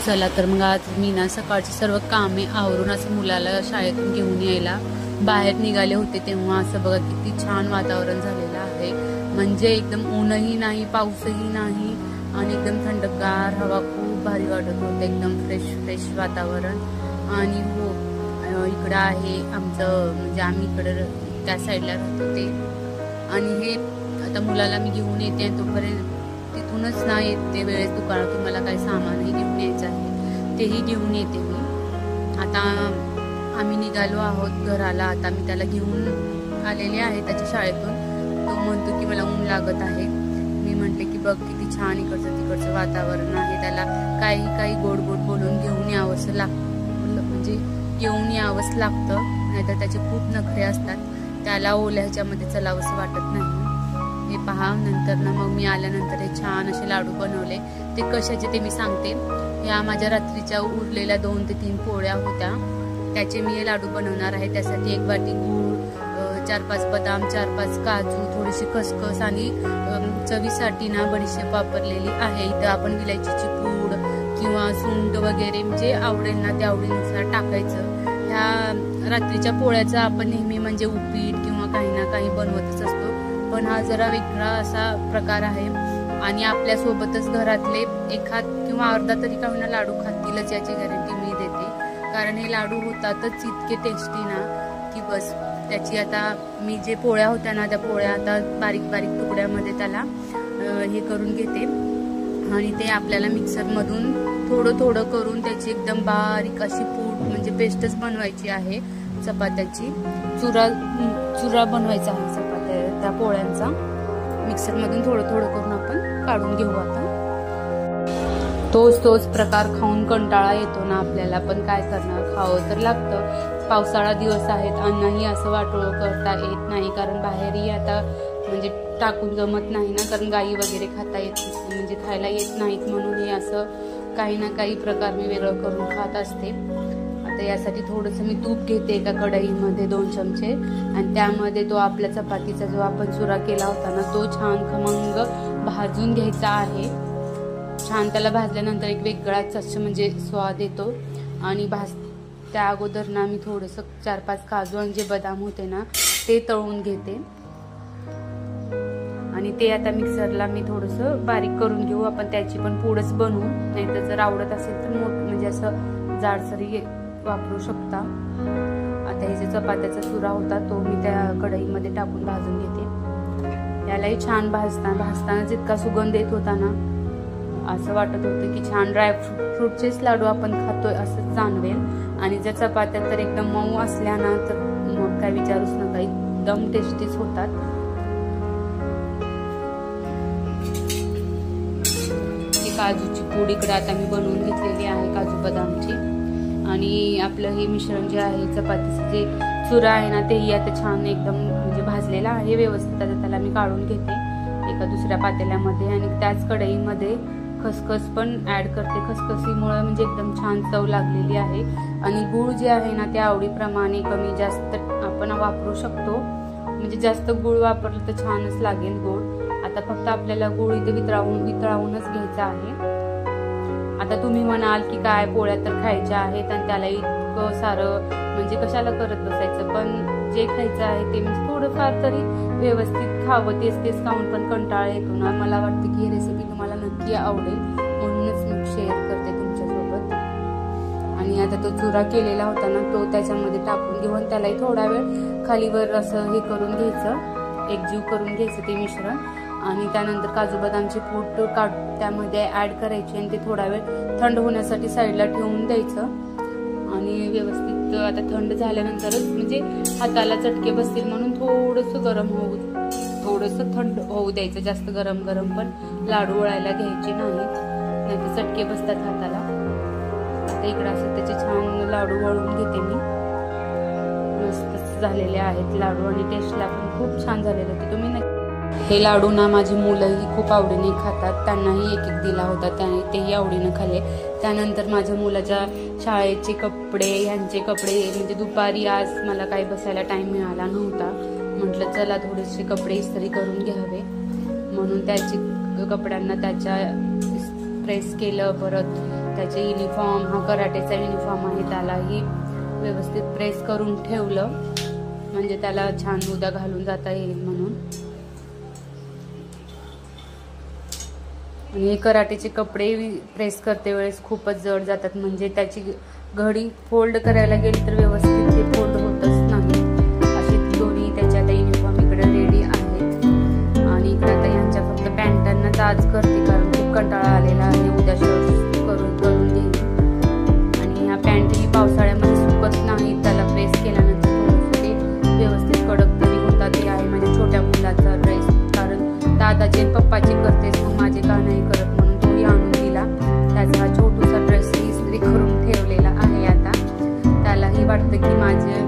चला तर मग आज मी ना सकाळची सर्व कामे आवरून असं मुलाला शाळेतून घेऊन यायला बाहेर निघाले होते, तेव्हा असं बघा किती छान वातावरण झालेलं आहे. म्हणजे एकदम ऊनही नाही, पाऊसही नाही आणि एकदम थंडगार हवा, खूप भारी वाटत होतं. एकदम फ्रेश वातावरण. आणि हो, इकडं आहे आमचं, म्हणजे आम्ही इकडं त्या साईडला राहतो ते. आणि हे आता मुलाला मी घेऊन येते, तोपर्यंत तिथूनच ना येते वेळेस दुकानातून मला काही सामानही घेऊन यायचं आहे, तेही घेऊन येते मी. आता आम्ही निघालो आहोत घराला. आता मी त्याला घेऊन आलेले आहे त्याच्या शाळेतून. तो म्हणतो की मला ऊन लागत आहे. मी म्हटले की बघ किती छान इकडचं तिकडचं वातावरण आहे. त्याला काही गोड बोलून घेऊन यावंसं लागतं, म्हणजे घेऊन यावंच लागतं, नाहीतर त्याचे खूप नखरे असतात. त्याला ओल्या ह्याच्यामध्ये चलावंसं वाटत नाही. हे पहा, नंतर ना मग मी आल्यानंतर हे छान असे लाडू बनवले. ते कशाचे ते मी सांगते. ह्या माझ्या रात्रीच्या उरलेल्या 2 ते 3 पोळ्या होत्या, त्याचे मी हे लाडू बनवणार आहे. त्यासाठी 1 वाटी गूळ, 4-5 बदाम, 4-5 काजू, थोडीशी खसखस आणि चवीसाठी ना बडीशेप वापरलेली आहे. इथं आपण विलायचीची पूड किंवा सुंठ वगैरे म्हणजे आवडेल ना त्या आवडीनुसार टाकायचं. ह्या रात्रीच्या पोळ्याचा आपण नेहमी म्हणजे उपीट किंवा काही ना काही बनवतच असतो, पण हा जरा वेगळा असा प्रकार आहे. आणि आपल्या सोबतच घरातले एखाद किंवा अर्धा तरी का होईना लाडू खातीलच याची गॅरंटी मी देते. कारण हे लाडू होतातच इतके टेस्टी ना की बस. त्याची आता मी जे पोळ्या होत्या ना, त्या पोळ्या आता बारीक तुकड्यामध्ये त्याला हे करून घेते. आणि ते आपल्याला मिक्सरमधून थोडं करून त्याची एकदम बारीक अशी पूड म्हणजे पेस्टच बनवायची आहे. चपात्याची चुरा बनवायचा आहे चपात्या त्या पोळ्यांचा. मिक्सरमधून थोडं करून आपण काढून घेऊ. आता तोच प्रकार खाऊन कंटाळा येतो ना आपल्याला, पण काय करणार, खावं तर लागतं. पावसाळा दिवस आहेत, अन्नही असं वाटोळं करता येत नाही, कारण बाहेरही आता म्हणजे टाकून जमत नाही ना, कारण गाई वगैरे खाता येत म्हणजे खायला येत नाहीत. म्हणून हे असं काही ना काही प्रकार मी वेगळं करून खात असते. आता यासाठी थोडंसं मी तूप घेते एका कढईमध्ये 2 चमचे, आणि त्यामध्ये तो आपल्या चपातीचा जो आपण चुरा केला होता ना, तो छान खमंग भाजून घ्यायचा आहे. छान त्याला भाजल्यानंतर एक वेगळाच असं म्हणजे स्वाद येतो. आणि त्या अगोदर ना मी थोडंसं 4-5 काजू आणि जे बदाम होते ना ते तळून घेते. आणि ते आता मिक्सरला मी थोडंसं बारीक करून घेऊ. आपण त्याची पण पूडच बनवू, नाहीतर जर आवडत असेल तर म्हणजे असं जाडसरी वापरू शकता. आता हे जे चपात्याचा चुरा होता तो मी त्या कढईमध्ये टाकून भाजून घेते. यालाही छान भाजताना जितका सुगंध येत होता ना, असं वाटत होतं की छान ड्रायफ्रूटचेच लाडू आपण खातोय असं जाणवेल. आणि जर चपात्या तर एकदम मऊ असल्या ना तर मग काय विचारूच नका, एकदम टेस्टीच होतात. काजूची पूड इकडे आता मी बनवून घेतलेली आहे, काजू बदामची. आणि आपलं हे मिश्रण जे आहे चपातीचं जे चुरा आहे ना, तेही आता छान एकदम म्हणजे भाजलेला आहे व्यवस्थित. आता त्याला मी काढून घेते एका दुसऱ्या पातेल्यामध्ये. आणि त्याच कढईमध्ये खसखस पण ऍड करते. खसखसीमुळे म्हणजे एकदम छान चव लागलेली आहे. आणि गूळ जे आहे ना ते आवडीप्रमाणे कमी जास्त आपण वापरू शकतो, म्हणजे जास्त गूळ वापरलं तर छानच लागेल गूळ. आता फक्त आपल्याला गूळ इथे वितळावूनच घ्यायचा आहे. आता तुम्ही म्हणाल की काय, पोळ्या तर खायच्या आहेत आणि त्याला इतकं सारं म्हणजे कशाला करत बसायचं. पण जे खायचं आहे ते म्हणजे थोडंफार तरी व्यवस्थित खावं. तेच खाऊन पण कंटाळा येतो ना. मला वाटतं की ही रेसिपी तुम्हाला नक्की आवडेल, म्हणूनच मी शेअर करते तुमच्यासोबत. आणि आता तो चुरा केलेला होता ना तो त्याच्यामध्ये टाकून घेऊन त्यालाही थोडा वेळ खालीवर असं हे करून घ्यायचं, एकजीव करून घ्यायचं ते मिश्रण. आणि त्यानंतर काजू बदामची पूड त्यामध्ये ऍड करायची आणि ते थोडा वेळ थंड होण्यासाठी साईडला ठेवून द्यायचं. आणि व्यवस्थित आता थंड झाल्यानंतरच म्हणजे हाताला चटके बसतील म्हणून थोडंसं थंड होऊ द्यायचं. जास्त गरम पण लाडू वळायला घ्यायचे नाहीतर चटके बसतात हाताला. आता इकडे असं त्याचे छान लाडू वळून घेते मी. मस्त झालेले आहेत लाडू आणि टेस्टला पण खूप छान झालेले होते. तुम्ही हे लाडू ना माझी मुलंही खूप आवडीने खातात, त्यांनाही एक दिला होता, तेही आवडीने खाल्ले. त्यानंतर माझ्या मुलाच्या शाळेचे कपडे, ह्यांचे कपडे म्हणजे दुपारी आज मला काही बसायला टाइम मिळाला नव्हता. म्हटलं चला थोडेसे कपडे इस्त्री करून घ्यावे, म्हणून त्याची कपड्यांना त्याच्या प्रेस केलं, परत त्याचे युनिफॉर्म, हा कराटेचा युनिफॉर्म आहे, त्यालाही व्यवस्थित प्रेस करून ठेवलं म्हणजे त्याला छान उद्या घालून जाता येईल म्हणून. आणि हे कराटेचे कपडे प्रेस करते वेळेस खूपच जड जातात, म्हणजे त्याची घडी फोल्ड करायला गेली तर व्यवस्थित ते फोल्ड होतच नाही. असे दोन्ही त्याच्या आता युनिफॉर्म इकडे रेडी आहेत. आणि इकडे आता यांच्या फक्त पॅन्टांनाच आज करते, कारण खूप कंटाळा आलेला आहे, उद्या शर्ट करून देईन. आणि ह्या पॅन्ट ही पावसाळ्यामध्ये सुकत नाही, त्याला प्रेस केल्यानंतर थोडंसं ते व्यवस्थित कडक तरी होतात. ते आहे माझ्या छोट्या मुलाचा ड्रेस, कारण दादाचे पप्पाचे करतेस मग माझे का नाही करत म्हणून तोही आणून दिला. त्याचा हा छोटूसा ड्रेस इस्त्री करून ठेवलेला आहे. आता त्यालाही वाटतं की माझे